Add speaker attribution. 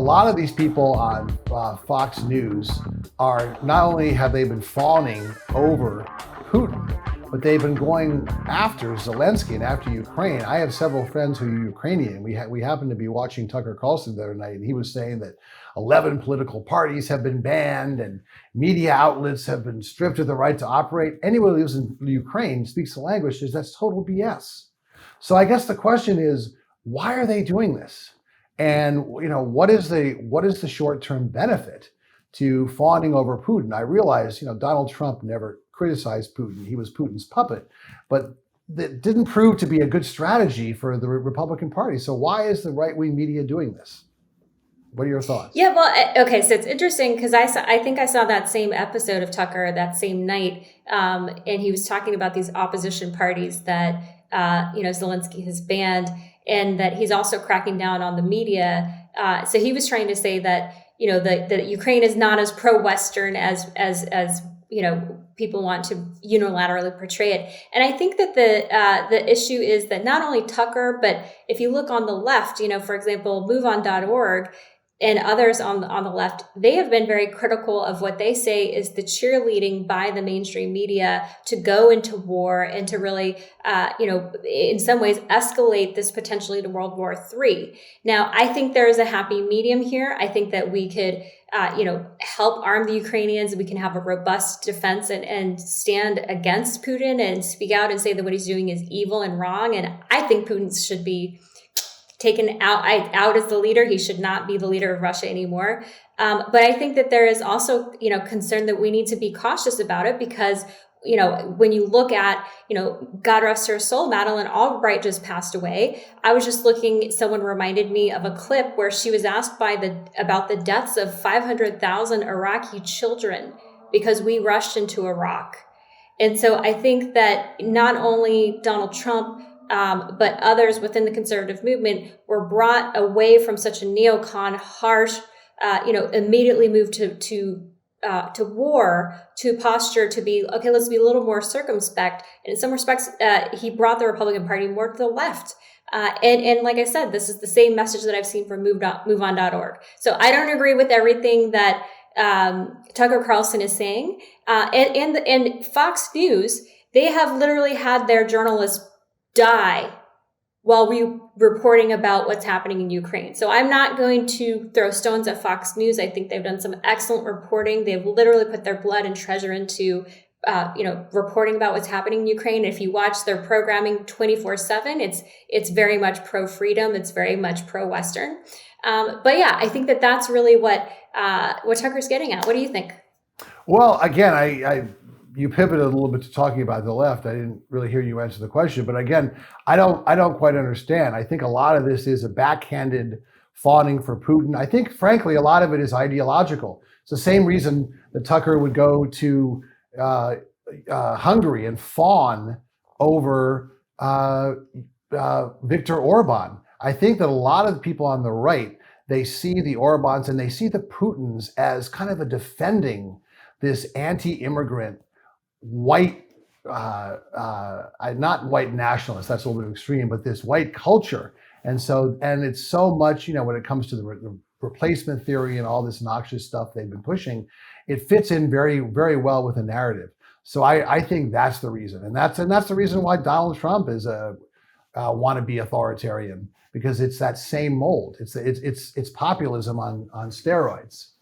Speaker 1: lot of these people on Fox News are not only have they been fawning over Putin, but they've been going after Zelensky and after Ukraine. I have several friends who are Ukrainian. We happened to be watching Tucker Carlson the other night, and he was saying that 11 political parties have been banned and media outlets have been stripped of the right to operate. Anyone who lives in Ukraine, speaks the language, says that's total BS. So I guess the question is, why are they doing this? And what is the short-term benefit to fawning over Putin? I realize Donald Trump never criticized Putin; he was Putin's puppet, but that didn't prove to be a good strategy for the Republican Party. So why is the right-wing media doing this? What are your thoughts?
Speaker 2: Yeah, well, okay, so it's interesting because I think I saw that same episode of Tucker that same night, and he was talking about these opposition parties that Zelensky has banned, and that he's also cracking down on the media. So he was trying to say that that Ukraine is not as pro-Western as people want to unilaterally portray it. And I think that the issue is that not only Tucker, but if you look on the left, for example, MoveOn.org and others on the left, they have been very critical of what they say is the cheerleading by the mainstream media to go into war and to really, in some ways escalate this potentially to World War III. Now, I think there is a happy medium here. I think that we could, help arm the Ukrainians. We can have a robust defense and stand against Putin and speak out and say that what he's doing is evil and wrong. And I think Putin should be taken out as the leader. He should not be the leader of Russia anymore. But I think that there is also, concern that we need to be cautious about it because, when you look at, God rest her soul, Madeleine Albright just passed away. I was just looking, someone reminded me of a clip where she was asked about the deaths of 500,000 Iraqi children because we rushed into Iraq. And so I think that not only Donald Trump, but others within the conservative movement were brought away from such a neocon, harsh, immediately moved to war, to posture to be, okay, let's be a little more circumspect. And in some respects, he brought the Republican Party more to the left. And like I said, this is the same message that I've seen from MoveOn.org. So I don't agree with everything that Tucker Carlson is saying. And Fox News, they have literally had their journalists die while reporting about what's happening in Ukraine. So I'm not going to throw stones at Fox News. I think they've done some excellent reporting. They've literally put their blood and treasure into, reporting about what's happening in Ukraine. If you watch their programming 24/7, it's very much pro-freedom. It's very much pro-Western. But yeah, I think that's really what Tucker's getting at. What do you think?
Speaker 1: Well, again, you pivoted a little bit to talking about the left. I didn't really hear you answer the question, but again, I don't quite understand. I think a lot of this is a backhanded fawning for Putin. I think, frankly, a lot of it is ideological. It's the same reason that Tucker would go to Hungary and fawn over Viktor Orban. I think that a lot of the people on the right, they see the Orbans and they see the Putins as kind of a defending this anti-immigrant white, not white nationalists, that's a little bit extreme, but this white culture. And it's so much, when it comes to the replacement theory and all this noxious stuff they've been pushing, it fits in very, very well with the narrative. So I think that's the reason. And that's the reason why Donald Trump is a wannabe authoritarian, because it's that same mold. It's populism on steroids.